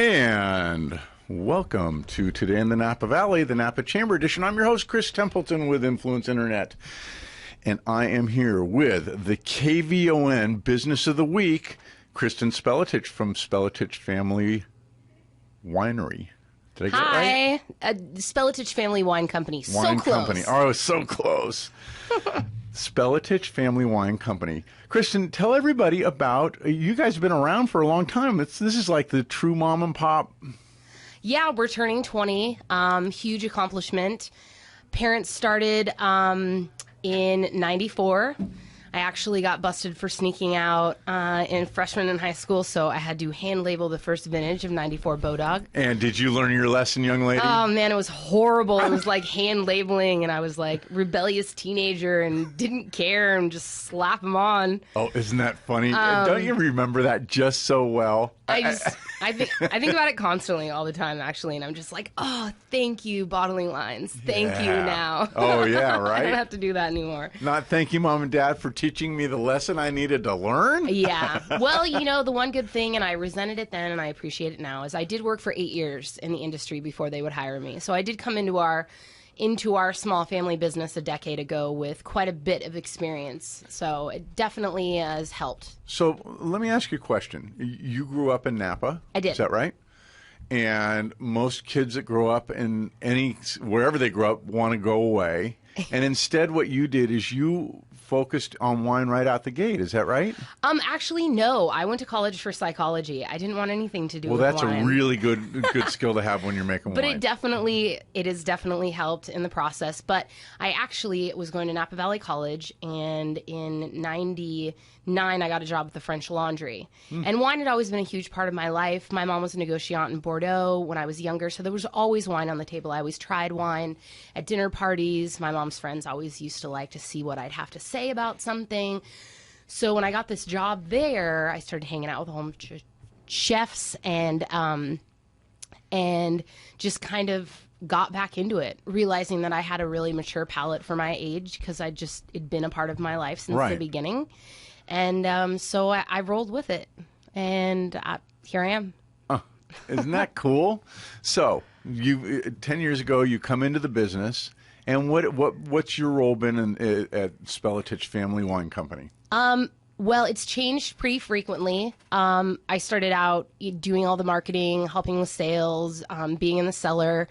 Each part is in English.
And welcome to Today in the Napa Valley, the Napa Chamber Edition. I'm your host, Chris Templeton with Influence Internet. And I am here with the KVON Business of the Week, Kristen Spelletich from Spelletich Family Winery. Did I get it right? Spelletich Family Wine Company. Wine so close. Company. Oh, so close. Spelletich Family Wine Company. Kristen, tell everybody about, you guys have been around for a long time. This is like the true mom and pop. Yeah, we're turning 20. Huge accomplishment. Parents started in 94. I actually got busted for sneaking out in freshman in high school, so I had to hand label the first vintage of 94 Bodog. And did you learn your lesson, young lady? Oh, man, it was horrible. It was like hand labeling, and I was like rebellious teenager and didn't care and just slap them on. Oh, isn't that funny? Don't you remember that just so well? I think about it constantly all the time, actually, and I'm just like, oh, thank you, bottling lines. Thank you now. Oh, yeah, right? I don't have to do that anymore. Not thank you, Mom and Dad, for teaching me the lesson I needed to learn? Yeah. Well, you know, the one good thing, and I resented it then and I appreciate it now, is I did work for 8 years in the industry before they would hire me. So I did come into our small family business a decade ago with quite a bit of experience. So it definitely has helped. So let me ask you a question. You grew up in Napa. I did. Is that right? And most kids that grow up in wherever they grow up want to go away. And instead what you did is you focused on wine right out the gate. Is that right? Actually, no. I went to college for psychology. I didn't want anything to do with wine. wine. Well, that's a really good skill to have when you're making but wine. It has definitely helped in the process. But I actually was going to Napa Valley College, and in 99, I got a job at the French Laundry. And wine had always been a huge part of my life. My mom was a negotiant in Bordeaux when I was younger, so there was always wine on the table. I always tried wine at dinner parties. My mom's friends always used to like to see what I'd have to say about something. So when I got this job there, I started hanging out with a whole bunch of chefs and just kind of got back into it, realizing that I had a really mature palate for my age because it'd been a part of my life since the beginning. And so I rolled with it, and here I am. Isn't that cool? So you 10 years ago, you come into the business. And what's your role been at Spelletich Family Wine Company? Well, it's changed pretty frequently. I started out doing all the marketing, helping with sales, being in the cellar.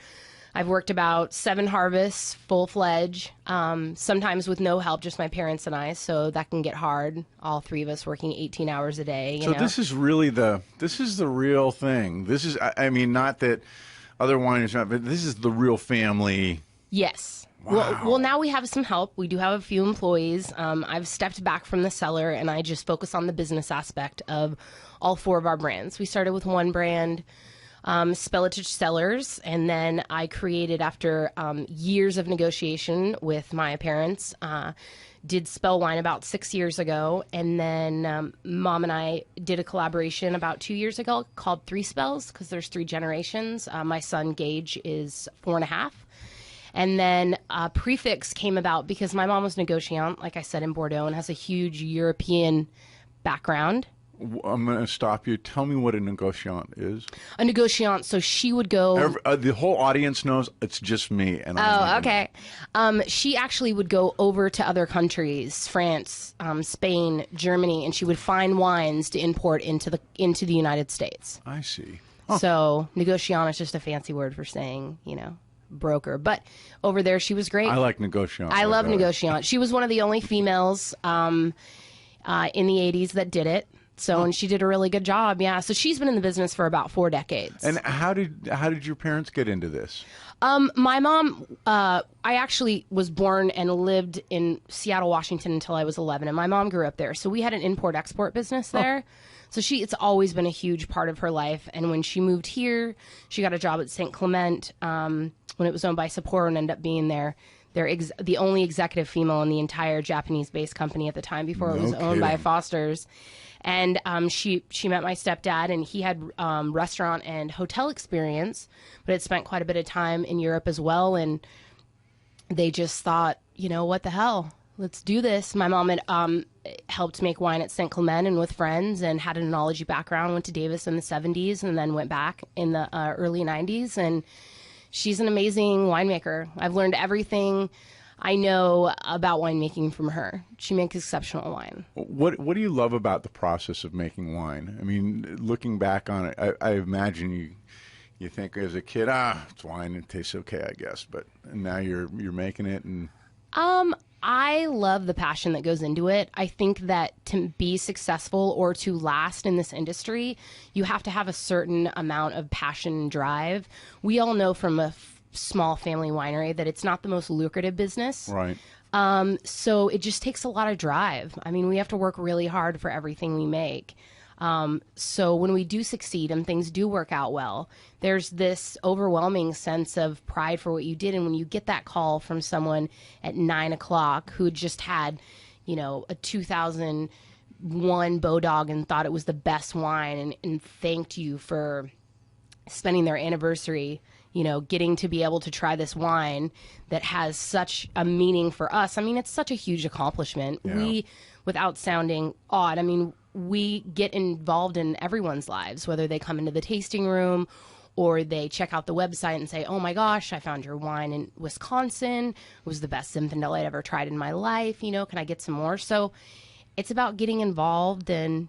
I've worked about 7 harvests, full-fledged, sometimes with no help, just my parents and I, so that can get hard, all 3 of us working 18 hours a day. So this is really the real thing. This is, I mean, not that other wineries, but this is the real family. Yes. Wow. Well, now we have some help. We do have a few employees. I've stepped back from the cellar, and I just focus on the business aspect of all 4 of our brands. We started with one brand, Spelletich Cellars, and then I created, after years of negotiation with my parents, did Spell Wine about 6 years ago, and then Mom and I did a collaboration about 2 years ago called 3 Spells, because there's 3 generations. My son, Gage, is 4.5. And then Prefix came about because my mom was negotiant, like I said, in Bordeaux, and has a huge European background. I'm going to stop you. Tell me what a negotiant is. A negotiant, so she would go... the whole audience knows it's just me. And okay. She actually would go over to other countries, France, Spain, Germany, and she would find wines to import into the United States. I see. Huh. So negotiant is just a fancy word for saying, broker. But over there, she was great. I like negotiant. I love negotiant. She was one of the only females in the 80s that did it. So, and she did a really good job. Yeah. So she's been in the business for about 4 decades. And how did your parents get into this? My mom, I actually was born and lived in Seattle, Washington until I was 11, and my mom grew up there. So we had an import-export business there. So it's always been a huge part of her life. And when she moved here, she got a job at St. Clement when it was owned by Sapporo, and ended up being the only executive female in the entire Japanese-based company at the time before it was owned by Foster's. And she met my stepdad, and he had restaurant and hotel experience, but had spent quite a bit of time in Europe as well. And they just thought, what the hell? let's do this. My mom had helped make wine at St. Clement and with friends, and had an enology background, went to Davis in the 70s and then went back in the early 90s. And she's an amazing winemaker. I've learned everything I know about winemaking from her. She makes exceptional wine. What do you love about the process of making wine? I mean, looking back on it, I imagine you think as a kid, it's wine, it tastes okay, I guess. But now you're making it, and I love the passion that goes into it. I think that to be successful or to last in this industry, you have to have a certain amount of passion and drive. We all know from a small family winery that it's not the most lucrative business. Right. So it just takes a lot of drive. I mean, we have to work really hard for everything we make. So when we do succeed and things do work out well, there's this overwhelming sense of pride for what you did. And when you get that call from someone at 9 o'clock who just had, a 2001 Bodog and thought it was the best wine, and thanked you for spending their anniversary, getting to be able to try this wine that has such a meaning for us. I mean, it's such a huge accomplishment. Yeah. We, without sounding odd, we get involved in everyone's lives, whether they come into the tasting room or they check out the website and say, oh my gosh, I found your wine in Wisconsin. It was the best Zinfandel I'd ever tried in my life. Can I get some more? So it's about getting involved and,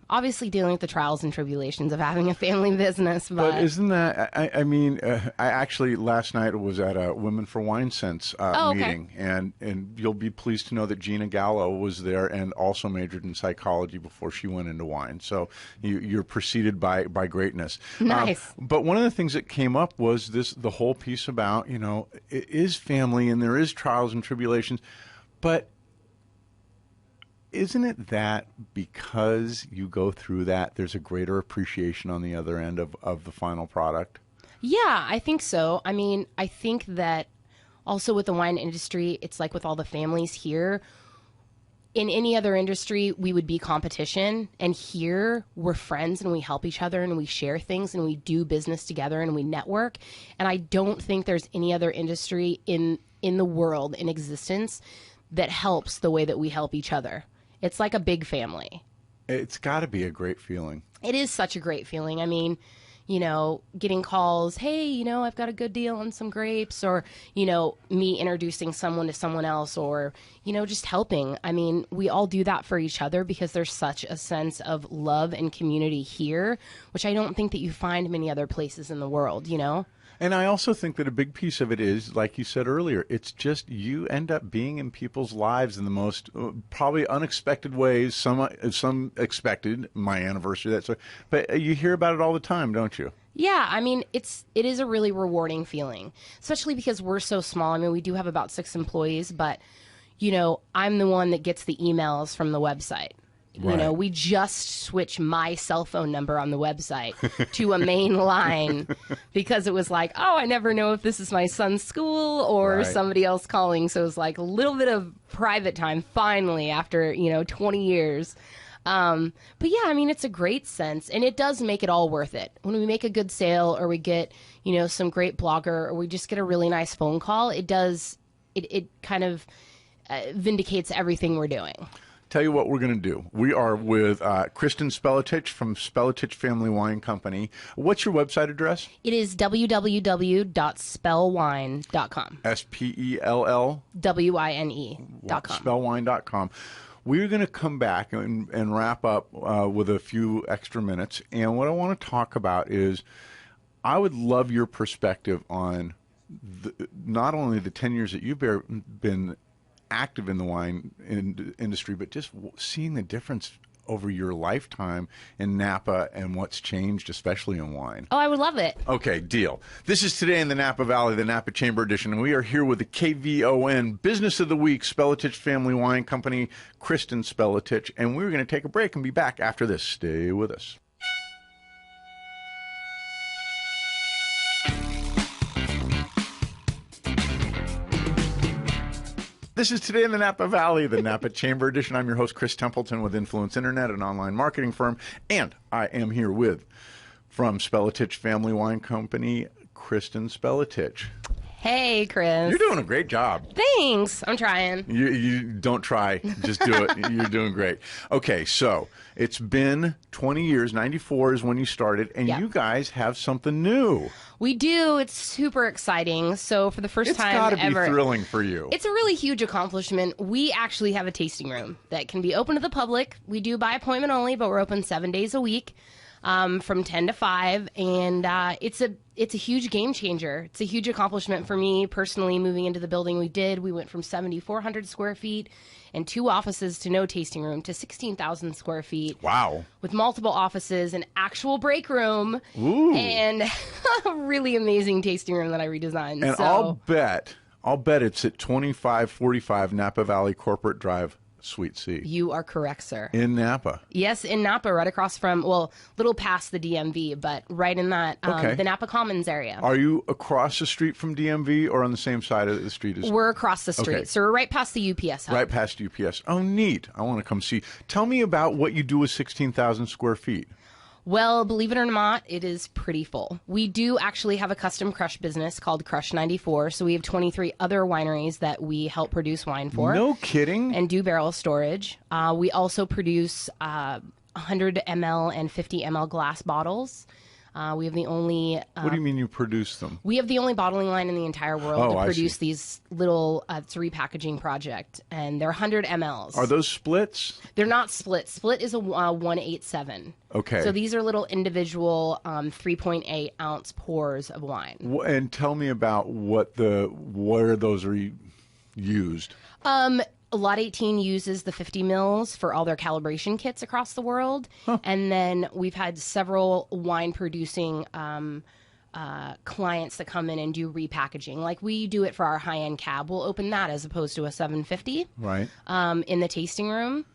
obviously dealing with the trials and tribulations of having a family business. But isn't that, I actually last night was at a Women for Wine Sense meeting, and you'll be pleased to know that Gina Gallo was there and also majored in psychology before she went into wine. So you're preceded by greatness. Nice. But one of the things that came up was the whole piece about, it is family and there is trials and tribulations, but isn't it that because you go through that, there's a greater appreciation on the other end of the final product? Yeah, I think so. I think that also with the wine industry, it's like with all the families here. In any other industry, we would be competition. And here, we're friends and we help each other and we share things and we do business together and we network. And I don't think there's any other industry in the world, in existence, that helps the way that we help each other. It's like a big family. It's got to be a great feeling. It is such a great feeling. Getting calls, hey, I've got a good deal on some grapes, or, me introducing someone to someone else, or, just helping. We all do that for each other because there's such a sense of love and community here, which I don't think that you find many other places in the world, And I also think that a big piece of it is, like you said earlier, it's just you end up being in people's lives in the most probably unexpected ways. Some expected, my anniversary, but you hear about it all the time, don't you? Yeah, it is a really rewarding feeling, especially because we're so small. We do have about 6 employees, but I'm the one that gets the emails from the website. Right. We just switched my cell phone number on the website to a main line because it was like, I never know if this is my son's school or somebody else calling. So it was like a little bit of private time finally after, 20 years. But yeah, it's a great sense, and it does make it all worth it. When we make a good sale or we get, some great blogger, or we just get a really nice phone call, it kind of vindicates everything we're doing. Tell you what we're going to do. We are with Kristen Spelletich from Spelletich Family Wine Company. What's your website address? It is www.spellwine.com. SPELL? WINE.com. Spellwine.com. We're going to come back and wrap up with a few extra minutes. And what I want to talk about is I would love your perspective on not only the 10 years that you've been active in the wine industry, but just seeing the difference over your lifetime in Napa and what's changed, especially in wine. Oh, I would love it. Okay, deal. This is Today in the Napa Valley, the Napa Chamber Edition, and we are here with the KVON Business of the Week, Spelletich Family Wine Company, Kristen Spelletich, and we're going to take a break and be back after this. Stay with us. This is Today in the Napa Valley, the Napa Chamber Edition. I'm your host, Chris Templeton, with Influence Internet, an online marketing firm. And I am here with, from Spelletich Family Wine Company, Kristen Spelletich. Hey, Chris. You're doing a great job. Thanks. I'm trying. You don't try, just do it. You're doing great. Okay, so it's been 20 years. 94 is when you started, and Yep. you guys have something new. We do. It's super exciting. So for the first It's time got to be ever, thrilling for you. it's a really huge accomplishment. We actually have a tasting room that can be open to the public. We do by appointment only, but we're open 7 days a week. From 10 to 5, and it's a huge game changer. It's a huge accomplishment for me personally. Moving into the building we went from 7,400 square feet and 2 offices to no tasting room to 16,000 square feet. Wow. With multiple offices, an actual break room, Ooh. and a really amazing tasting room that I redesigned. And so, I'll bet it's at 2545 Napa Valley Corporate Drive, Suite C. you are correct, sir. In Napa. Yes, in Napa, right across from, well, little past the DMV, but right in that, Okay. the Napa Commons area. Are you across the street from DMV or on the same side of the street as We're across the street, Okay. so we're right past the UPS hub. right past UPS? Oh, neat. I want to come see. Tell me about what you do with 16,000 square feet. Well, believe it or not, it is pretty full. We do actually have a custom crush business called Crush 94, so we have 23 other wineries that we help produce wine for. No kidding. And do barrel storage. We also produce 100 ml and 50 ml glass bottles. We have the only What do you mean you produce them? we have the only bottling line in the entire world Oh, to I produce see. these little it's a repackaging project, and they're 100 mLs. Are those splits? They're not split. Split is a 187. Okay. So these are little individual 3.8 ounce pours of wine. And tell me about where those are used. A Lot 18 uses the 50 mils for all their calibration kits across the world. And then we've had several wine producing clients that come in and do repackaging. Like we do it for our high-end cab. We'll open that as opposed to a 750 Right. in the tasting room.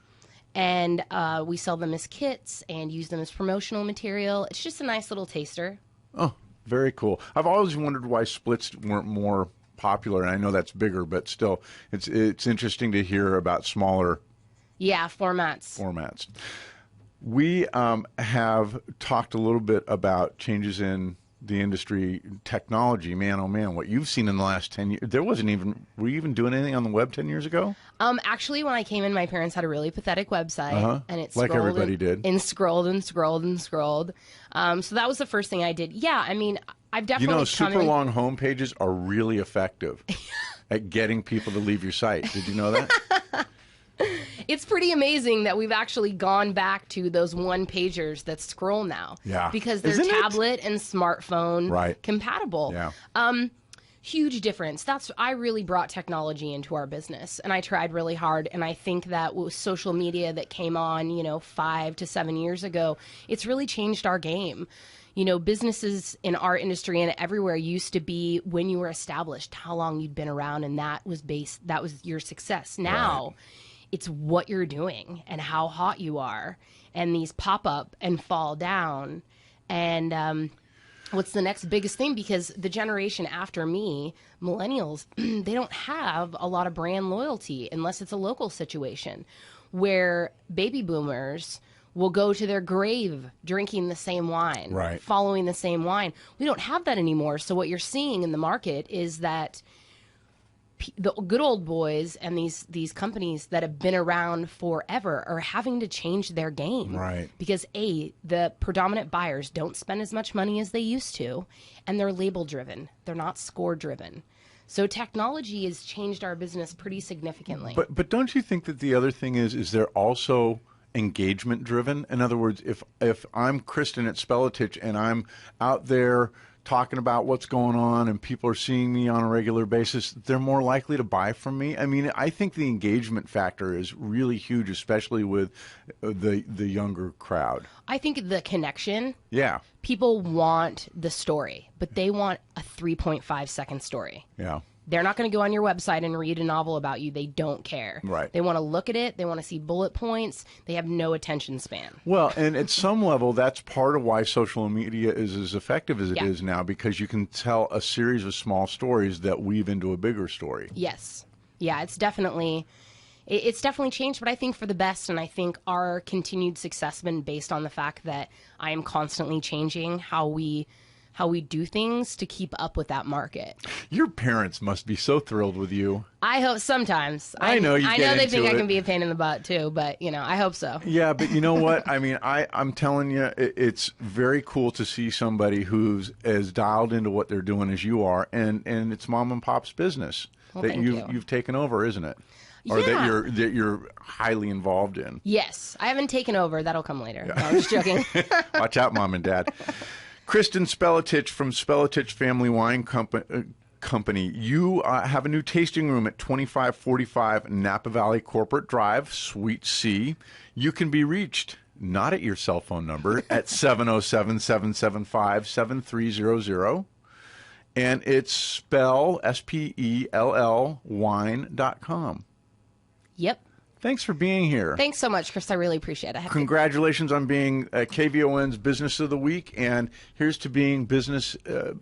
And we sell them as kits and use them as promotional material. It's just a nice little taster. Oh, very cool. I've always wondered why splits weren't more popular, and I know that's bigger, but still, it's interesting to hear about smaller Yeah, formats. formats. We have talked a little bit about changes in the industry, technology. Man, oh man, what you've seen in the last 10 years. Were you even doing anything on the web 10 years ago? Actually, when I came in, my parents had a really pathetic website, and it Like scrolled everybody and, did. and scrolled and scrolled and scrolled. So that was the first thing I did. Yeah, I mean, I've You definitely know, come super in. long home pages are really effective at getting people to leave your site. Did you know that? It's pretty amazing that we've actually gone back to those one pagers that scroll now. Yeah. Because they're Isn't it? tablet and smartphone Right. compatible. Yeah. Huge difference. I really brought technology into our business, and I tried really hard. And I think that with social media that came on, 5 to 7 years ago, it's really changed our game. Businesses in our industry and everywhere used to be when you were established, how long you'd been around, and that was your success. Now, it's what you're doing and how hot you are, and these pop up and fall down, and what's the next biggest thing? Because the generation after me, millennials, they don't have a lot of brand loyalty unless it's a local situation, where baby boomers will go to their grave drinking the same wine, Right. following the same wine. We don't have that anymore. So what you're seeing in the market is that the good old boys and these companies that have been around forever are having to change their game. Right. Because the predominant buyers don't spend as much money as they used to, and they're label driven. They're not score driven. So technology has changed our business pretty significantly. But don't you think that the other thing is they're also engagement driven? In other words, if I'm Kristen at Spelletich and I'm out there talking about what's going on and people are seeing me on a regular basis, they're more likely to buy from me. I mean, I think the engagement factor is really huge, especially with the younger crowd. I think the connection, Yeah. people want the story, but they want a 3.5 second story. Yeah. They're not going to go on your website and read a novel about you. They don't care. Right. They want to look at it. They want to see bullet points. They have no attention span. Well, and at some level, that's part of why social media is as effective as it is now, because you can tell a series of small stories that weave into a bigger story. Yes. Yeah, it's definitely changed, but I think for the best. And I think our continued success has been based on the fact that I am constantly changing how we how we do things to keep up with that market. Your parents must be so thrilled with you. I hope sometimes. I know you I get know they into think I it. can be a pain in the butt too, but I hope so. Yeah, but you know what? I mean, I'm telling you, it's very cool to see somebody who's as dialed into what they're doing as you are, and it's mom and pop's business that thank you. you've taken over, isn't it? Or Yeah. that you're highly involved in. Yes, I haven't taken over. That'll come later. No, I'm just joking. Watch out, Mom and Dad. Kristen Spelletich from Spelletich Family Wine Company. You have a new tasting room at 2545 Napa Valley Corporate Drive, Suite C. You can be reached not at your cell phone number at 707-775-7300. And it's Spell wine.com. Yep. Thanks for being here. Thanks so much, Chris. I really appreciate it. Congratulations on being KVON's Business of the Week, and here's to being Business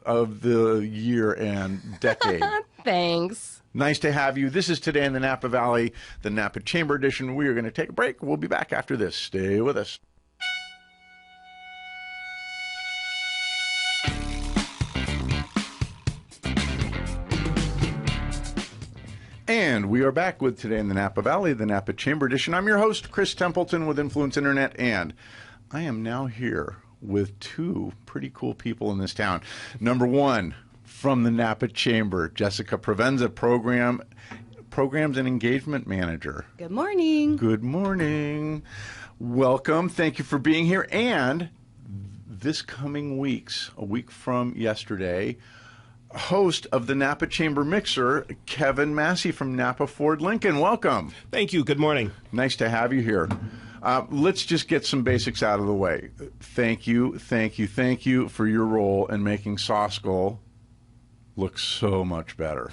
of the Year and Decade. Thanks. Nice to have you. This is Today in the Napa Valley, the Napa Chamber Edition. We are going to take a break. We'll be back after this. Stay with us. And we are back with Today in the Napa Valley, the Napa Chamber Edition. I'm your host, Chris Templeton with Influence Internet, and I am now here with two pretty cool people in this town. Number one, from the Napa Chamber, Jessica Provenza, Programs and Engagement Manager. Good morning. Good morning. Welcome. Thank you for being here. And this coming week's, a week from yesterday, host of the Napa Chamber Mixer, Kevin Massey from Napa Ford Lincoln. Welcome. Thank you. Good morning. Nice to have you here. Let's just get some basics out of the way. Thank you for your role in making Sauce-Gull look so much better.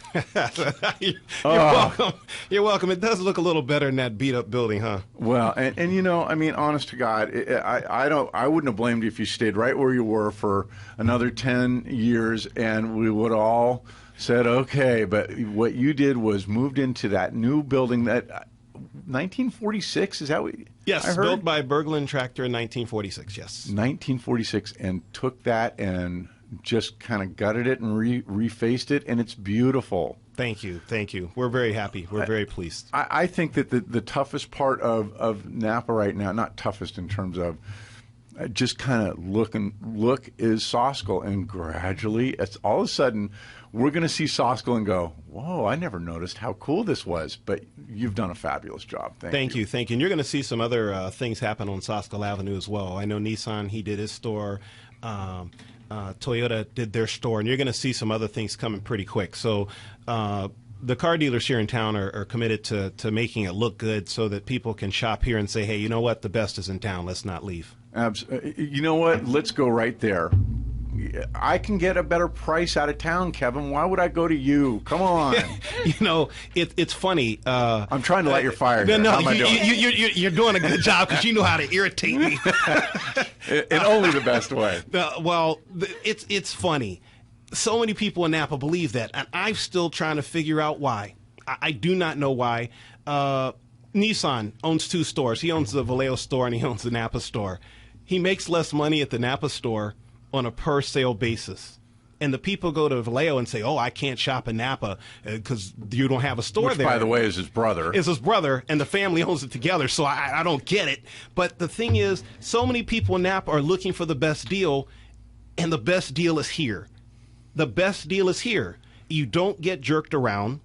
You're welcome. You're welcome. It does look a little better in that beat-up building, huh? Well, and I mean, honest to God, I wouldn't have blamed you if you stayed right where you were for another 10 years, and we would all said, okay. But what you did was moved into that new building that 1946, is that what Yes, I heard? built by Berglund Tractor in 1946, yes. 1946, and took that and just kind of gutted it and refaced it, and it's beautiful. Thank you. Thank you. We're very happy. We're very pleased. I think that the toughest part of Napa right now, not toughest in terms of just kind of look is Sauce-Gull, and gradually, it's all of a sudden, we're going to see Sauce-Gull and go, whoa, I never noticed how cool this was, but you've done a fabulous job. Thank you. Thank you. And you're going to see some other things happen on Sauce-Gull Avenue as well. I know Nissan, he did his store. Toyota did their store, and you're going to see some other things coming pretty quick. So the car dealers here in town are committed to making it look good so that people can shop here and say, hey, you know what? The best is in town. Let's not leave. You know what? Let's go right there. I can get a better price out of town, Kevin. Why would I go to you? Come on. It's funny. I'm trying to light your fire here. No, How am I doing? you're doing a good job because you know how to irritate me. In only the best way. It's funny. So many people in Napa believe that, and I'm still trying to figure out why. I do not know why. Nissan owns two stores. He owns the Vallejo store and he owns the Napa store. He makes less money at the Napa store on a per sale basis. And the people go to Vallejo and say, oh, I can't shop in Napa because you don't have a store Which, there. by the way, is his brother. Is his brother, and the family owns it together, so I don't get it. But the thing is, so many people in Napa are looking for the best deal, and the best deal is here. The best deal is here. You don't get jerked around.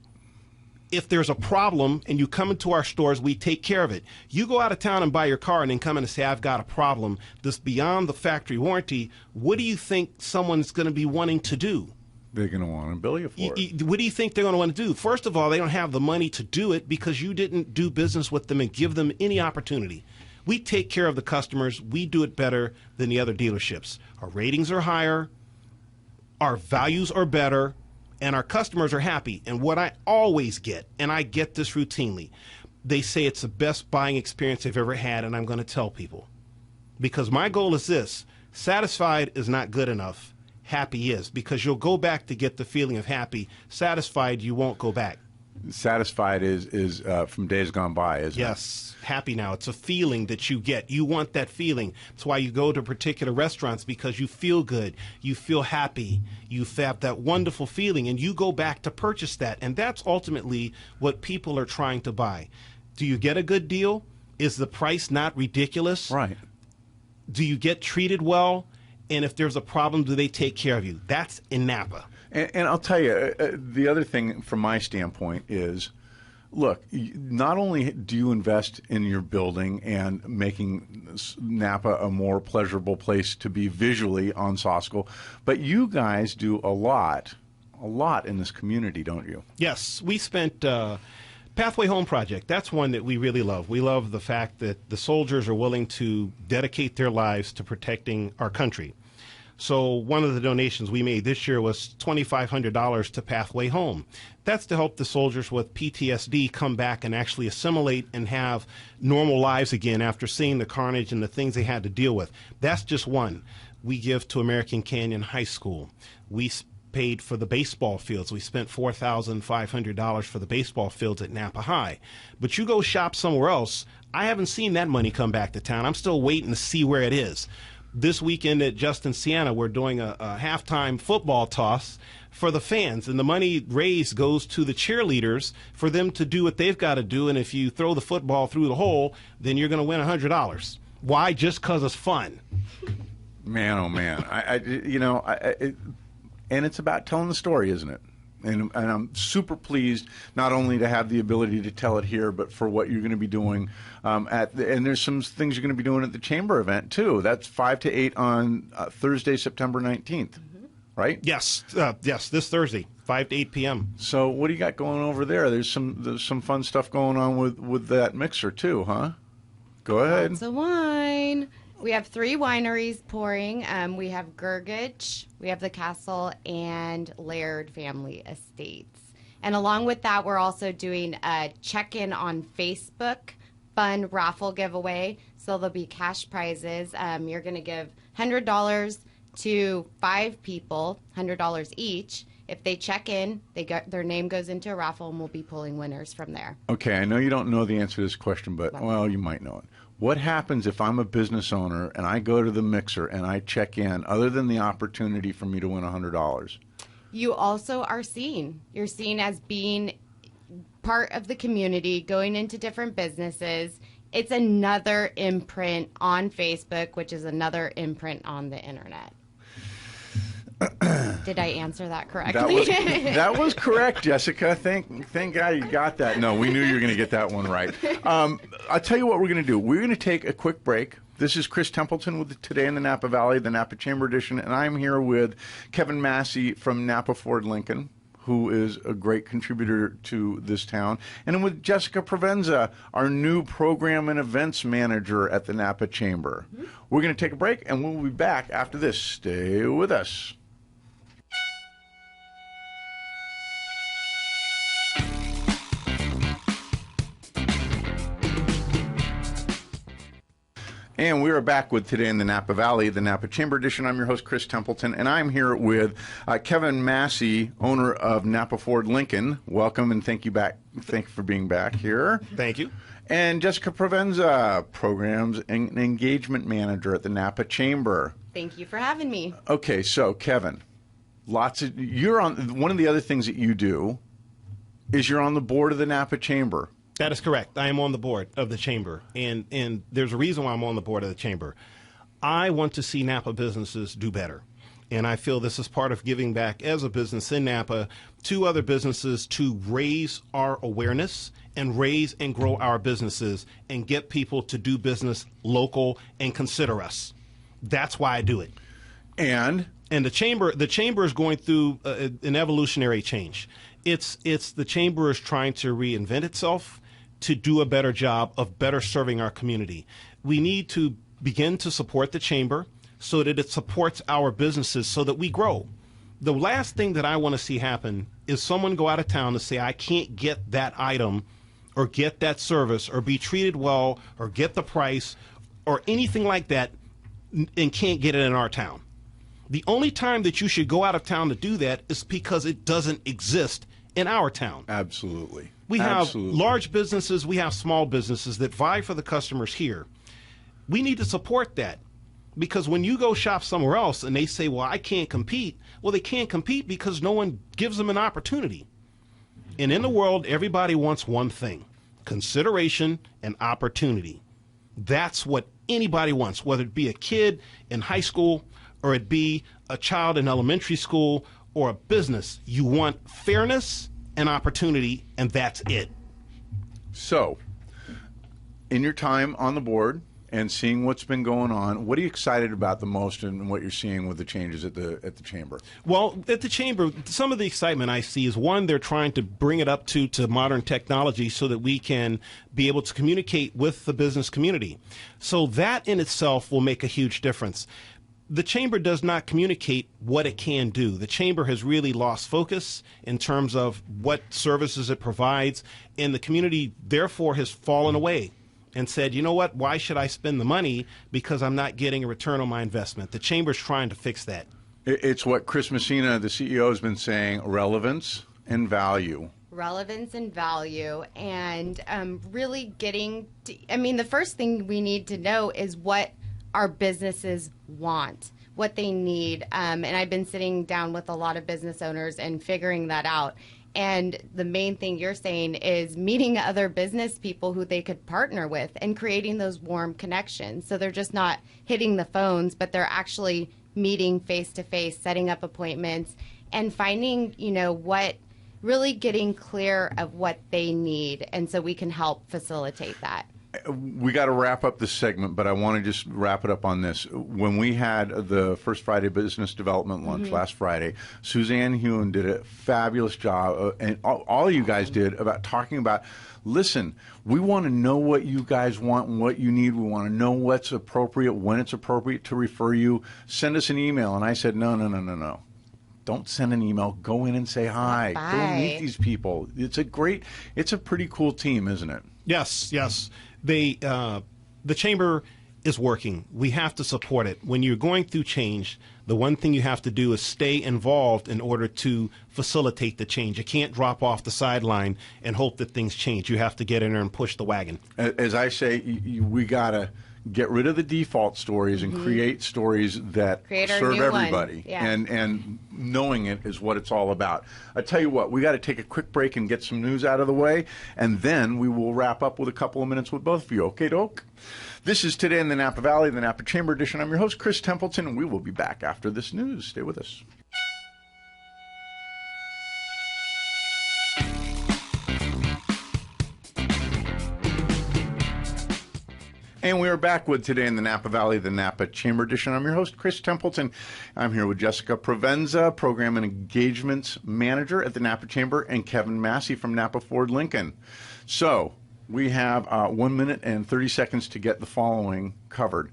If there's a problem and you come into our stores, we take care of it. You go out of town and buy your car and then come in and say, I've got a problem that's beyond the factory warranty. What do you think someone's going to be wanting to do? They're going to want to bill you for it. What do you think they're going to want to do? First of all, they don't have the money to do it because you didn't do business with them and give them any opportunity. We take care of the customers. We do it better than the other dealerships. Our ratings are higher. Our values are better. And our customers are happy. And what I always get, and I get this routinely, they say it's the best buying experience they've ever had, and I'm going to tell people. Because my goal is this: satisfied is not good enough. Happy is. Because you'll go back to get the feeling of happy. Satisfied, you won't go back. satisfied is from days gone by, isn't it? Yes, happy now. It's a feeling that you get. You want that feeling. That's why you go to particular restaurants, because you feel good, you feel happy, you have that wonderful feeling, and you go back to purchase that. And that's ultimately what people are trying to buy. Do you get a good deal? Is the price not ridiculous? Right. Do you get treated well? And if there's a problem, do they take care of you? That's in Napa. And I'll tell you, the other thing from my standpoint is, look, not only do you invest in your building and making Napa a more pleasurable place to be visually on Sosco, but you guys do a lot in this community, don't you? Yes, we spent Pathway Home Project. That's one that we really love. We love the fact that the soldiers are willing to dedicate their lives to protecting our country. So one of the donations we made this year was $2,500 to Pathway Home. That's to help the soldiers with PTSD come back and actually assimilate and have normal lives again after seeing the carnage and the things they had to deal with. That's just one. We give to American Canyon High School. We paid for the baseball fields. We spent $4,500 for the baseball fields at Napa High. But you go shop somewhere else, I haven't seen that money come back to town. I'm still waiting to see where it is. This weekend at Justin Siena, we're doing a halftime football toss for the fans, and the money raised goes to the cheerleaders for them to do what they've got to do, and if you throw the football through the hole, then you're going to win $100. Why? Just because it's fun. Man, oh man. And it's about telling the story, isn't it? And I'm super pleased not only to have the ability to tell it here, but for what you're going to be doing and there's some things you're going to be doing at the Chamber event, too. That's 5 to 8 on Thursday, September 19th, right? Yes, this Thursday, 5 to 8 p.m. So what do you got going over there? There's some fun stuff going on with that mixer, too, huh? Go ahead. Lots of wine. We have 3 wineries pouring. We have Gurgich, we have the Castle, and Laird Family Estates. And along with that, we're also doing a check-in on Facebook fun raffle giveaway. So there'll be cash prizes. You're going to give $100 to 5 people, $100 each. If they check in, their name goes into a raffle, and we'll be pulling winners from there. Okay, I know you don't know the answer to this question, but, well, you might know it. What happens if I'm a business owner and I go to the mixer and I check in, other than the opportunity for me to win $100? You also are seen. You're seen as being part of the community, going into different businesses. It's another imprint on Facebook, which is another imprint on the internet. Did I answer that correctly? That was correct, Jessica. Thank God you got that. No, we knew you were going to get that one right. I'll tell you what we're going to do. We're going to take a quick break. This is Chris Templeton with Today in the Napa Valley, the Napa Chamber Edition, and I'm here with Kevin Massey from Napa Ford Lincoln, who is a great contributor to this town, and with Jessica Provenza, our new program and events manager at the Napa Chamber. Mm-hmm. We're going to take a break, and we'll be back after this. Stay with us. And we are back with Today in the Napa Valley, the Napa Chamber Edition. I'm your host, Chris Templeton, and I'm here with Kevin Massey, owner of Napa Ford Lincoln. Welcome, and thank you for being back here. Thank you. And Jessica Provenza, Programs and Engagement Manager at the Napa Chamber. Thank you for having me. Okay, so Kevin, you're on. One of the other things that you do is you're on the board of the Napa Chamber. That is correct. I am on the board of the Chamber, and there's a reason why I'm on the board of the Chamber. I want to see Napa businesses do better, and I feel this is part of giving back as a business in Napa to other businesses to raise our awareness and raise and grow our businesses and get people to do business local and consider us. That's why I do it. And the Chamber is going through an evolutionary change. It's the Chamber is trying to reinvent itself to do a better job of better serving our community. We need to begin to support the Chamber so that it supports our businesses so that we grow. The last thing that I want to see happen is someone go out of town and say, I can't get that item or get that service or be treated well or get the price or anything like that and can't get it in our town. The only time that you should go out of town to do that is because it doesn't exist in our town. Absolutely. We have Absolutely. large businesses, we have small businesses that vie for the customers here. We need to support that, because when you go shop somewhere else and they say, well, I can't compete, well, they can't compete because no one gives them an opportunity. And in the world, everybody wants one thing: consideration and opportunity. That's what anybody wants, whether it be a kid in high school or it be a child in elementary school or a business. You want fairness and opportunity, and that's it. So, in your time on the board and seeing what's been going on, what are you excited about the most and what you're seeing with the changes at the chamber? Well, at the chamber, some of the excitement I see is, one, they're trying to bring it up to modern technology so that we can be able to communicate with the business community. So that in itself will make a huge difference. The chamber does not communicate what it can do. The chamber has really lost focus in terms of what services it provides, and the community therefore has fallen away and said, you know what, why should I spend the money because I'm not getting a return on my investment? The chamber's trying to fix that. It's what Chris Messina, the CEO, has been saying: relevance and value. Relevance and value, and really getting to, I mean, the first thing we need to know is what our businesses want, what they need. And I've been sitting down with a lot of business owners and figuring that out. And the main thing you're saying is meeting other business people who they could partner with and creating those warm connections. So they're just not hitting the phones, but they're actually meeting face to face, setting up appointments, and finding, what, really getting clear of what they need. And so we can help facilitate that. We got to wrap up this segment, but I want to just wrap it up on this. When we had the First Friday Business Development Lunch last Friday, Suzanne Hewen did a fabulous job, and all you guys did, about talking about, listen, we want to know what you guys want and what you need. We want to know what's appropriate, when it's appropriate to refer you. Send us an email. And I said, no. Don't send an email. Go in and say hi. Bye. Go meet these people. It's a pretty cool team, isn't it? Yes. The chamber is working. We have to support it. When you're going through change, the one thing you have to do is stay involved in order to facilitate the change. You can't drop off the sideline and hope that things change. You have to get in there and push the wagon. As I say, we got to get rid of the default stories and create stories that serve everybody. Yeah. And knowing it is what it's all about. I tell you what, we got to take a quick break and get some news out of the way, and then we will wrap up with a couple of minutes with both of you. Okay, doke? This is Today in the Napa Valley, the Napa Chamber Edition. I'm your host, Chris Templeton, and we will be back after this news. Stay with us. And we are back with Today in the Napa Valley, the Napa Chamber Edition. I'm your host, Chris Templeton. I'm here with Jessica Provenza, Program and Engagements Manager at the Napa Chamber, and Kevin Massey from Napa Ford Lincoln. So we have 1 minute and 30 seconds to get the following covered.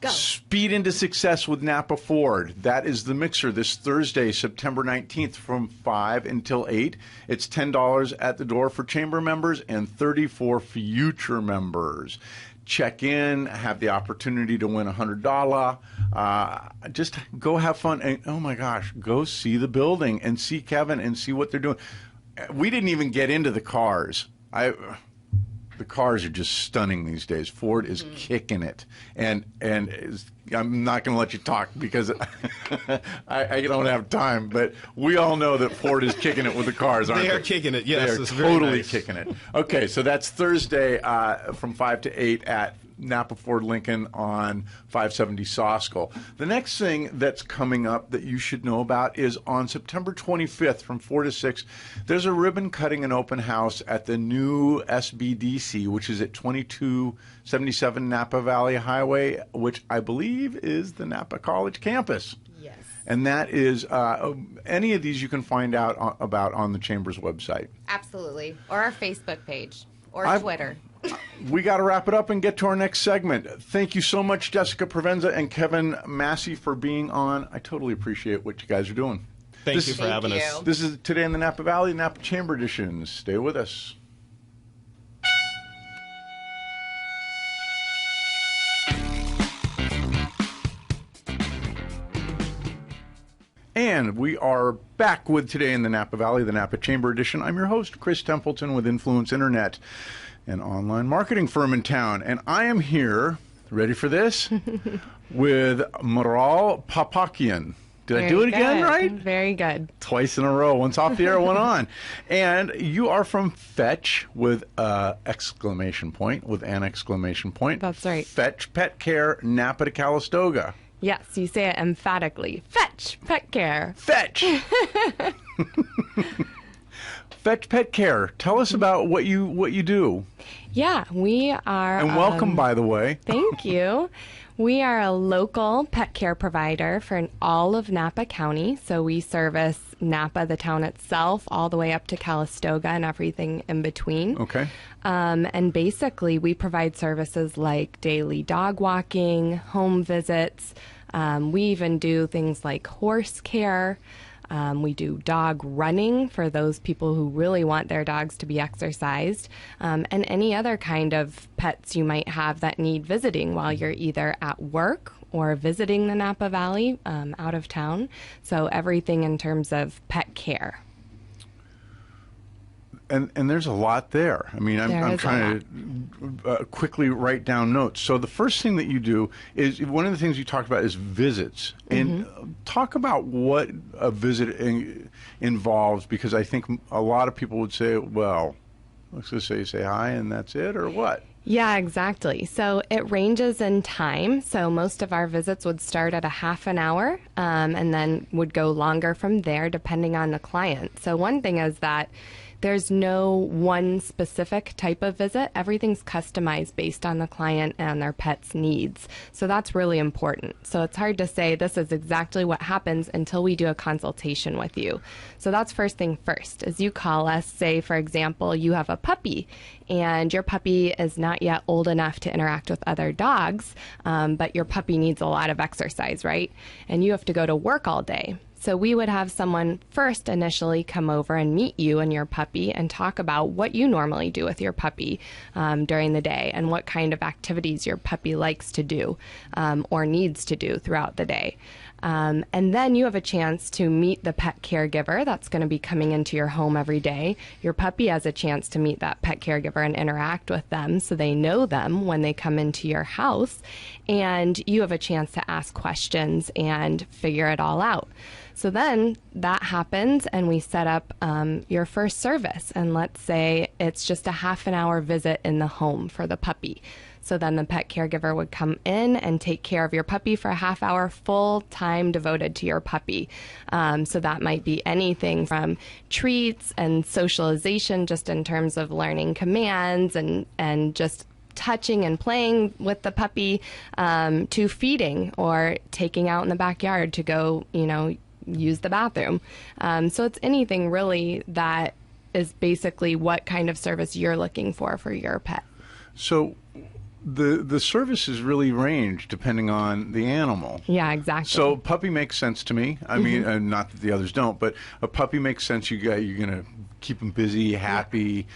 Go. Speed into success with Napa Ford. That is the mixer this Thursday, September 19th from 5 until 8. It's $10 at the door for chamber members and $30 for future members. Check in, have the opportunity to win $100. Just go have fun. And, oh, my gosh, go see the building and see Kevin and see what they're doing. We didn't even get into the cars. The cars are just stunning these days. Ford is kicking it. And I'm not going to let you talk because I don't have time, but we all know that Ford is kicking it with the cars, aren't they? They are kicking it, yes. They are It's very totally nice. kicking it. Okay, so that's Thursday from 5 to 8 at Napa Ford Lincoln on 570 Soskel. The next thing that's coming up that you should know about is on September 25th from 4 to 6, there's a ribbon cutting and open house at the new SBDC, which is at 2277 Napa Valley Highway, which I believe is the Napa College campus. Yes. And that is, any of these you can find out about on the Chamber's website. Absolutely. Or our Facebook page or Twitter. We got to wrap it up and get to our next segment. Thank you so much, Jessica Provenza and Kevin Massey, for being on. I totally appreciate what you guys are doing. Thank you for having Thank us. you. This is Today in the Napa Valley, Napa Chamber Edition. Stay with us. And we are back with Today in the Napa Valley, the Napa Chamber Edition. I'm your host, Chris Templeton with Influence Internet, an online marketing firm in town. And I am here, ready for this, with Maral Papakian. Did I do it again right? Very good. Twice in a row. Once off the air, one on. And you are from Fetch with an exclamation point. That's right. Fetch Pet Care, Napa to Calistoga. Yes, you say it emphatically. Fetch Pet Care. Fetch. Fetch Pet Care. Tell us about what you do. Yeah, we are. And welcome, by the way. Thank you. We are a local pet care provider for all of Napa County. So we service Napa, the town itself, all the way up to Calistoga and everything in between. Okay. And basically, we provide services like daily dog walking, home visits. We even do things like horse care. We do dog running for those people who really want their dogs to be exercised, and any other kind of pets you might have that need visiting while you're either at work or visiting the Napa Valley out of town. So everything in terms of pet care. And there's a lot there. I mean, I'm trying to quickly write down notes. So the first thing that you do is, one of the things you talked about is visits. And talk about what a visit involves, because I think a lot of people would say, well, let's just say hi and that's it, or what? Yeah, exactly. So it ranges in time. So most of our visits would start at a half an hour and then would go longer from there depending on the client. So one thing is that there's no one specific type of visit. Everything's customized based on the client and their pet's needs. So that's really important. So it's hard to say this is exactly what happens until we do a consultation with you. So that's first thing first. As you call us, say, for example, you have a puppy and your puppy is not yet old enough to interact with other dogs, but your puppy needs a lot of exercise, right? And you have to go to work all day. So we would have someone first initially come over and meet you and your puppy and talk about what you normally do with your puppy during the day and what kind of activities your puppy likes to do or needs to do throughout the day. And then you have a chance to meet the pet caregiver that's going to be coming into your home every day. Your puppy has a chance to meet that pet caregiver and interact with them so they know them when they come into your house. And you have a chance to ask questions and figure it all out. So then that happens and we set up your first service. And let's say it's just a half an hour visit in the home for the puppy. So then the pet caregiver would come in and take care of your puppy for a half hour, full time devoted to your puppy. So that might be anything from treats and socialization, just in terms of learning commands and just touching and playing with the puppy, to feeding or taking out in the backyard to go, use the bathroom. So it's anything really that is basically what kind of service you're looking for your pet. So the services really range depending on the animal. Yeah, exactly. So puppy makes sense to me. I mean, not that the others don't, but a puppy makes sense. You're going to keep them busy, happy.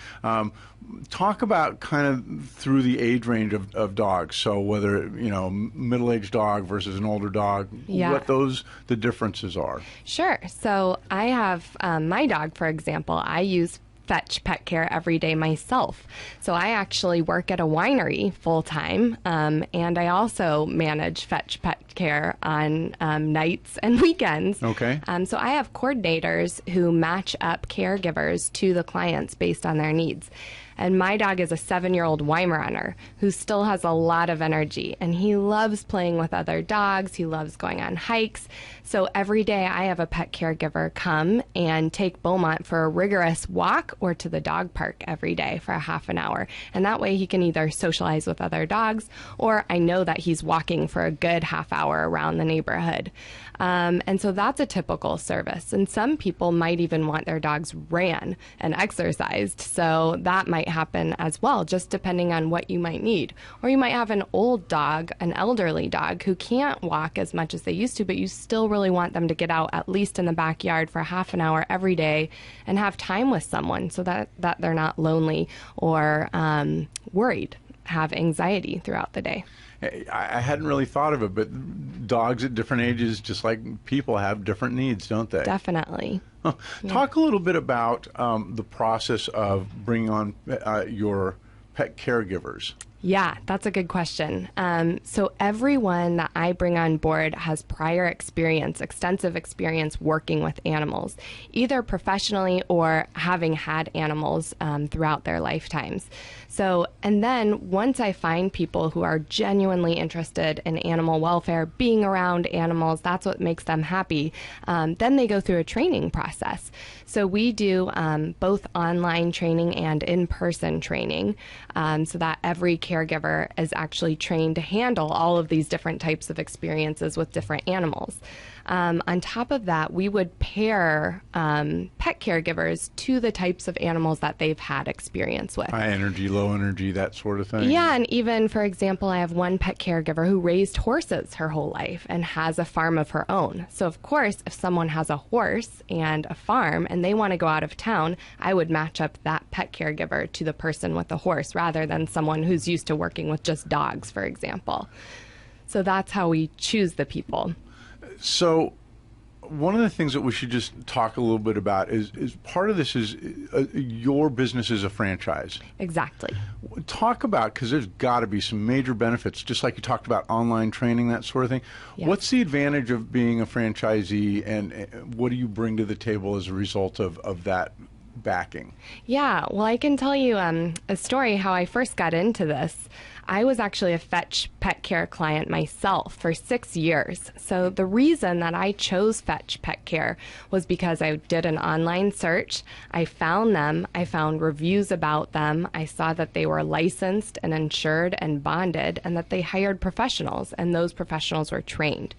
Talk about kind of through the age range of dogs. So whether, middle-aged dog versus an older dog, what the differences are. Sure. So I have my dog, for example, I use Fetch Pet Care every day myself. So I actually work at a winery full time, and I also manage Fetch Pet Care on nights and weekends. Okay. So I have coordinators who match up caregivers to the clients based on their needs. And my dog is a 7-year-old Weimaraner who still has a lot of energy, and he loves playing with other dogs. He loves going on hikes. So every day I have a pet caregiver come and take Beaumont for a rigorous walk or to the dog park every day for a half an hour. And that way he can either socialize with other dogs, or I know that he's walking for a good half hour around the neighborhood. And so that's a typical service. And some people might even want their dogs ran and exercised. So that might happen as well, just depending on what you might need. Or you might have an old dog, an elderly dog, who can't walk as much as they used to, but you still really want them to get out at least in the backyard for half an hour every day and have time with someone so that they're not lonely or worried, have anxiety throughout the day. I hadn't really thought of it, but dogs at different ages, just like people, have different needs, don't they? Definitely. Talk a little bit about the process of bringing on your pet caregivers. Yeah, that's a good question. So everyone that I bring on board has prior experience, extensive experience working with animals, either professionally or having had animals throughout their lifetimes. So, and then once I find people who are genuinely interested in animal welfare, being around animals, that's what makes them happy, then they go through a training process. So we do both online training and in-person training, so that every caregiver is actually trained to handle all of these different types of experiences with different animals. On top of that, we would pair pet caregivers to the types of animals that they've had experience with. High energy, low energy, that sort of thing. Yeah, and even, for example, I have one pet caregiver who raised horses her whole life and has a farm of her own. So, of course, if someone has a horse and a farm and they want to go out of town, I would match up that pet caregiver to the person with the horse rather than someone who's used to working with just dogs, for example. So that's how we choose the people. So one of the things that we should just talk a little bit about is part of this is your business is a franchise. Exactly. Talk about, because there's got to be some major benefits, just like you talked about online training, that sort of thing. Yeah. What's the advantage of being a franchisee, and what do you bring to the table as a result of that backing? Yeah, well, I can tell you a story how I first got into this. I was actually a Fetch Pet Care client myself for 6 years. So the reason that I chose Fetch Pet Care was because I did an online search. I found them. I found reviews about them. I saw that they were licensed and insured and bonded, and that they hired professionals, and those professionals were trained.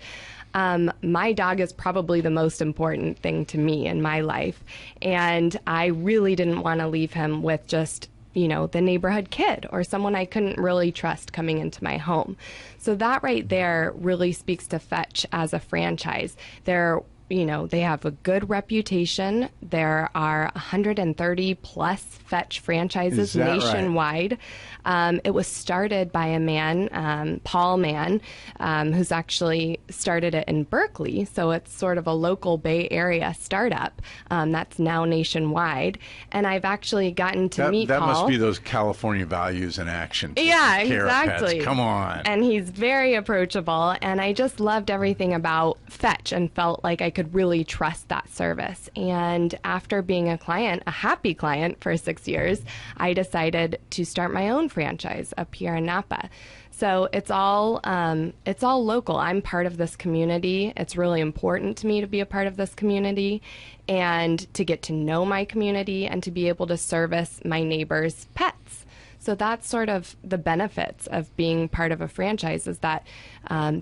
My dog is probably the most important thing to me in my life, and I really didn't want to leave him with just, you know, the neighborhood kid or someone I couldn't really trust coming into my home. So that right there really speaks to Fetch as a franchise. They have a good reputation. There are 130 plus Fetch franchises nationwide. Right? It was started by a man, Paul Mann, who's actually started it in Berkeley. So it's sort of a local Bay Area startup that's now nationwide. And I've actually gotten to meet Paul. That must be those California values in action. Yeah, Care exactly. Pets. Come on. And he's very approachable. And I just loved everything about Fetch and felt like I could really trust that service. And after being a happy client for 6 years, I decided to start my own franchise up here in Napa. So it's all local. I'm part of this community. It's really important to me to be a part of this community and to get to know my community and to be able to service my neighbors' pets. So that's sort of the benefits of being part of a franchise, is that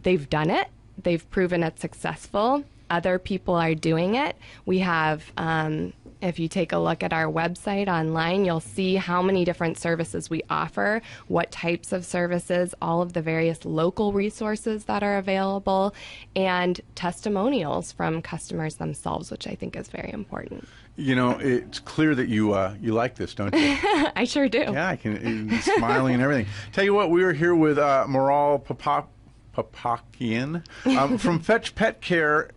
they've done it. They've proven it successful. Other people are doing it. We have, if you take a look at our website online, you'll see how many different services we offer, what types of services, all of the various local resources that are available, and testimonials from customers themselves, which I think is very important. You know, it's clear that you like this, don't you? I sure do. Yeah, I can. You're smiling and everything. Tell you what, we are here with Maral Papakian from Fetch Pet Care,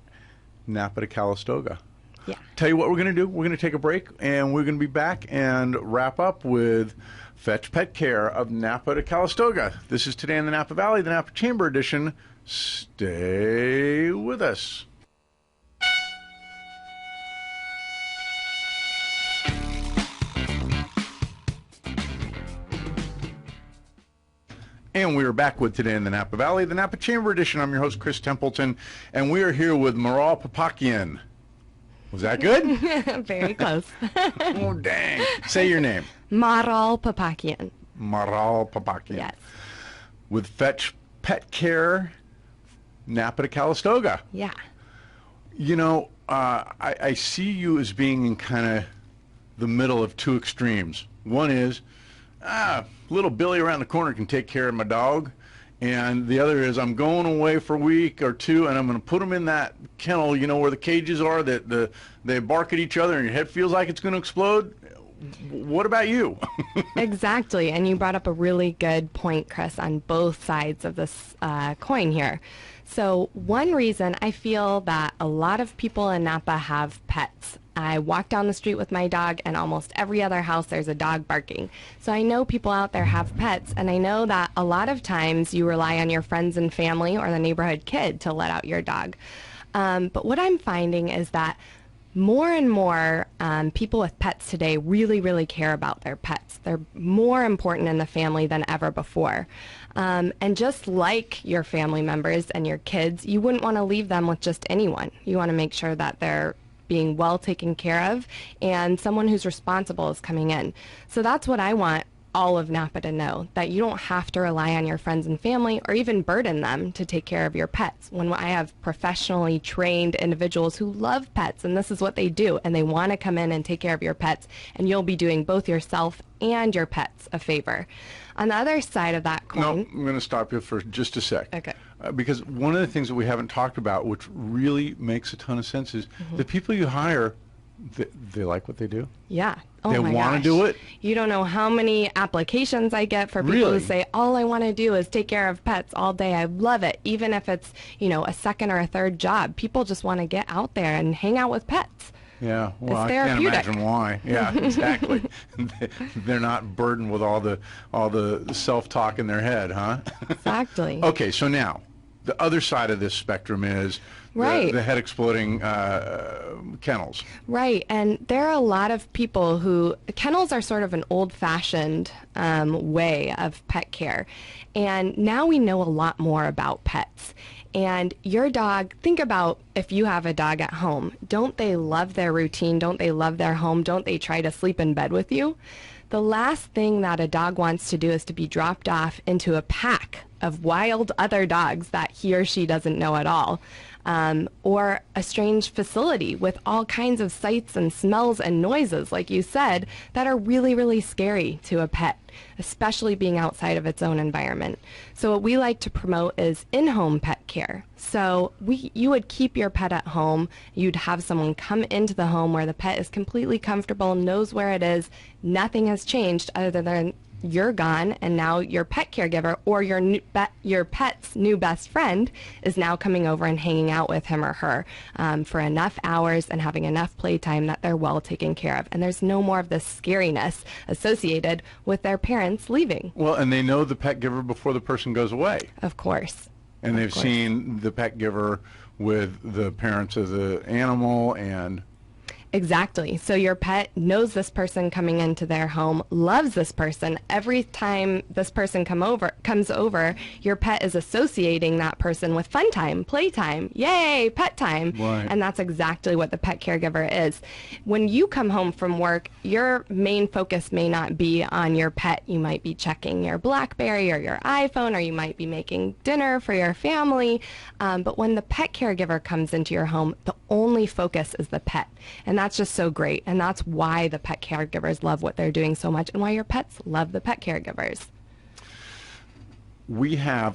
Napa to Calistoga. Yeah. Tell you what we're going to do. We're going to take a break, and we're going to be back and wrap up with Fetch Pet Care of Napa to Calistoga. This is Today in the Napa Valley, the Napa Chamber Edition. Stay with us. And we are back with Today in the Napa Valley, the Napa Chamber Edition. I'm your host, Chris Templeton, and we are here with Maral Papakian. Was that good? Very close. Oh, dang. Say your name. Maral Papakian. Maral Papakian. Yes. With Fetch Pet Care, Napa to Calistoga. Yeah. You know, I see you as being in kind of the middle of two extremes. One is, little Billy around the corner can take care of my dog. And the other is, I'm going away for a week or two, and I'm going to put them in that kennel, you know, where the cages are, that they bark at each other and your head feels like it's going to explode. what about you? Exactly. And you brought up a really good point, Chris, on both sides of this coin here. So one reason I feel that a lot of people in Napa have pets. I walk down the street with my dog, and almost every other house there's a dog barking. So I know people out there have pets, and I know that a lot of times you rely on your friends and family or the neighborhood kid to let out your dog. But what I'm finding is that more and more people with pets today really, really care about their pets. They're more important in the family than ever before. And just like your family members and your kids, you wouldn't want to leave them with just anyone. You want to make sure that they're being well taken care of and someone who's responsible is coming in. So that's what I want all of Napa to know, that you don't have to rely on your friends and family or even burden them to take care of your pets. When I have professionally trained individuals who love pets, and this is what they do, and they want to come in and take care of your pets, and you'll be doing both yourself and your pets a favor. On the other side of that coin... No, I'm going to stop you for just a sec. Okay. Because one of the things that we haven't talked about, which really makes a ton of sense, is the people you hire, they like what they do. Yeah. Oh They my wanna gosh. do it? You don't know how many applications I get for people Really? who say, all I want to do is take care of pets all day. I love it. Even if it's, a second or a third job. People just want to get out there and hang out with pets. Yeah, well, It's I can't therapeutic. imagine why. Yeah, exactly. They're not burdened with all the self-talk in their head, huh? Exactly. Okay, so now the other side of this spectrum is Right. the head-exploding kennels. Right, and there are a lot of people who, kennels are sort of an old-fashioned way of pet care, and now we know a lot more about pets. And your dog, think about if you have a dog at home, don't they love their routine? Don't they love their home? Don't they try to sleep in bed with you? The last thing that a dog wants to do is to be dropped off into a pack of wild other dogs that he or she doesn't know at all. Or a strange facility with all kinds of sights and smells and noises, like you said, that are really, really scary to a pet, especially being outside of its own environment. So what we like to promote is in-home pet care. So you would keep your pet at home. You'd have someone come into the home where the pet is completely comfortable, knows where it is. Nothing has changed other than you're gone, and now your pet caregiver or your pet's new best friend is now coming over and hanging out with him or her for enough hours and having enough playtime that they're well taken care of. And there's no more of this scariness associated with their parents leaving. Well, and they know the pet giver before the person goes away. Of course. And they've course. seen the pet giver with the parents of the animal and... Exactly. So your pet knows this person coming into their home, loves this person. Every time this person comes over, your pet is associating that person with fun time, playtime, yay, pet time. Right. And that's exactly what the pet caregiver is. When you come home from work, your main focus may not be on your pet. You might be checking your BlackBerry or your iPhone, or you might be making dinner for your family. But when the pet caregiver comes into your home, the only focus is the pet. And that's just so great. And that's why the pet caregivers love what they're doing so much, and why your pets love the pet caregivers. We have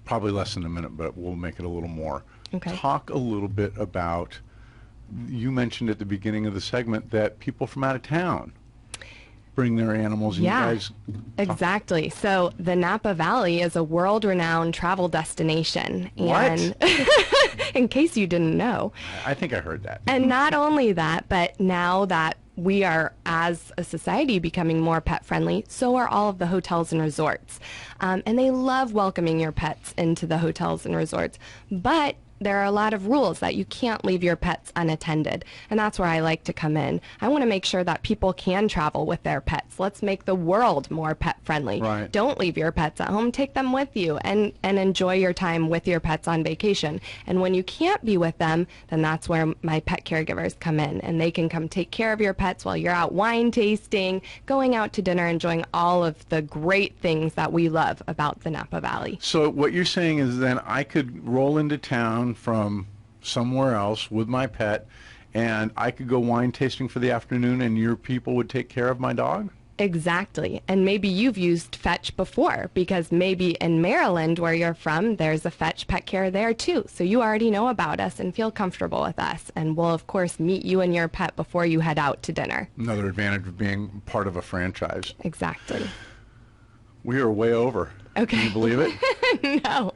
probably less than a minute, but we'll make it a little more. Okay. Talk a little bit about, you mentioned at the beginning of the segment that people from out of town bring their animals, and Yeah. you guys... Exactly. So the Napa Valley is a world-renowned travel destination. What? And in case you didn't know. I think I heard that. And not only that, but now that we are, as a society, becoming more pet-friendly, so are all of the hotels and resorts. And they love welcoming your pets into the hotels and resorts. But there are a lot of rules that you can't leave your pets unattended, and that's where I like to come in. I want to make sure that people can travel with their pets. Let's make the world more pet-friendly. Right. Don't leave your pets at home. Take them with you and enjoy your time with your pets on vacation. And when you can't be with them, then that's where my pet caregivers come in, and they can come take care of your pets while you're out wine tasting, going out to dinner, enjoying all of the great things that we love about the Napa Valley. So what you're saying is then I could roll into town from somewhere else with my pet, and I could go wine tasting for the afternoon, and your people would take care of my dog? Exactly. And maybe you've used Fetch before, because maybe in Maryland, where you're from, there's a Fetch Pet Care there too. So you already know about us and feel comfortable with us. And we'll, of course, meet you and your pet before you head out to dinner. Another advantage of being part of a franchise. Exactly. We are way over. Okay. Can you believe it? No.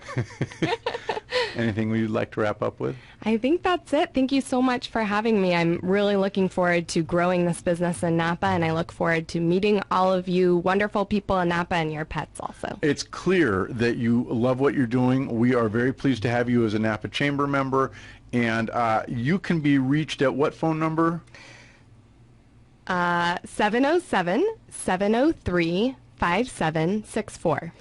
Anything you'd like to wrap up with? I think that's it. Thank you so much for having me. I'm really looking forward to growing this business in Napa, and I look forward to meeting all of you wonderful people in Napa and your pets also. It's clear that you love what you're doing. We are very pleased to have you as a Napa Chamber member, and you can be reached at what phone number? 707-703-5764.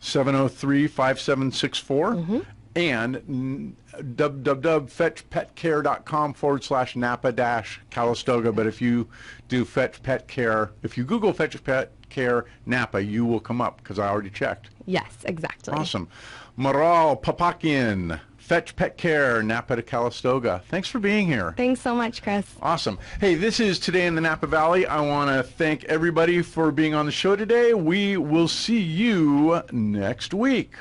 703-5764. And www.fetchpetcare.com/Napa-Calistoga. But if you do Fetch Pet Care, if you Google Fetch Pet Care Napa, you will come up because I already checked. Yes, exactly. Awesome. Maral Papakian, Fetch Pet Care, Napa to Calistoga. Thanks for being here. Thanks so much, Chris. Awesome. Hey, this is Today in the Napa Valley. I want to thank everybody for being on the show today. We will see you next week.